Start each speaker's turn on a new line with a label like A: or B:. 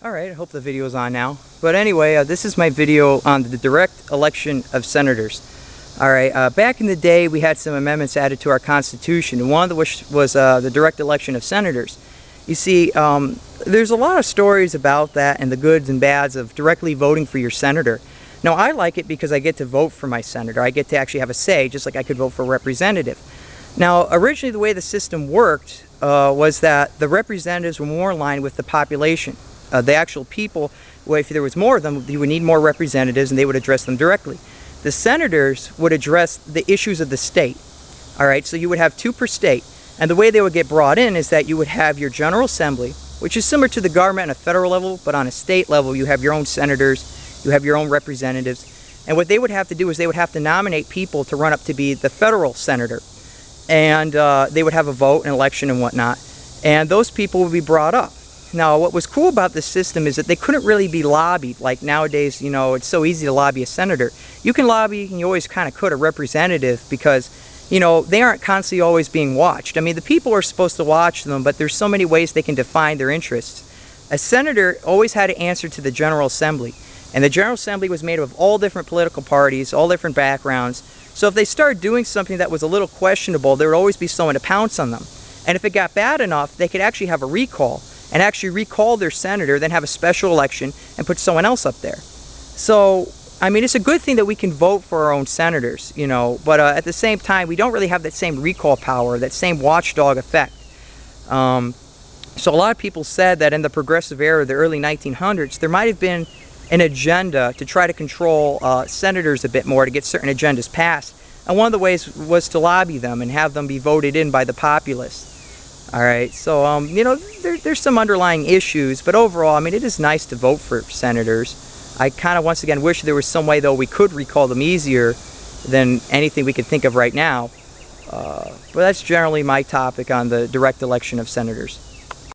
A: Alright, I hope the video is on now. But anyway, this is my video on the direct election of senators. Alright, back in the day we had some amendments added to our Constitution, and one of which was the direct election of senators. You see, there's a lot of stories about that and the goods and bads of directly voting for your senator. Now, I like it because I get to vote for my senator. I get to actually have a say, just like I could vote for a representative. Now, originally the way the system worked was that the representatives were more aligned with the population. The actual people, well, if there was more of them, you would need more representatives and they would address them directly. The senators would address the issues of the state. Alright, so you would have two per state. And the way they would get brought in is that you would have your General Assembly, which is similar to the government on a federal level, but on a state level you have your own senators, you have your own representatives. And what they would have to do is they would have to nominate people to run up to be the federal senator. And they would have a vote, an election and whatnot. And those people would be brought up. Now, what was cool about this system is that they couldn't really be lobbied. Like nowadays, you know, it's so easy to lobby a senator. You can lobby, and you always kind of could, a representative because, you know, they aren't constantly always being watched. I mean, the people are supposed to watch them, but there's so many ways they can define their interests. A senator always had to answer to the General Assembly. And the General Assembly was made up of all different political parties, all different backgrounds. So if they started doing something that was a little questionable, there would always be someone to pounce on them. And if it got bad enough, they could actually have a recall. And actually recall their senator, then have a special election and put someone else up there. So, I mean, it's a good thing that we can vote for our own senators, you know, but at the same time, we don't really have that same recall power, that same watchdog effect. So a lot of people said that in the progressive era of the early 1900s, there might have been an agenda to try to control senators a bit more, to get certain agendas passed. And one of the ways was to lobby them and have them be voted in by the populace. Alright, so, you know, there's some underlying issues, but overall, I mean, it is nice to vote for senators. I kind of, once again, wish there was some way, though, we could recall them easier than anything we could think of right now. But that's generally my topic on the direct election of senators.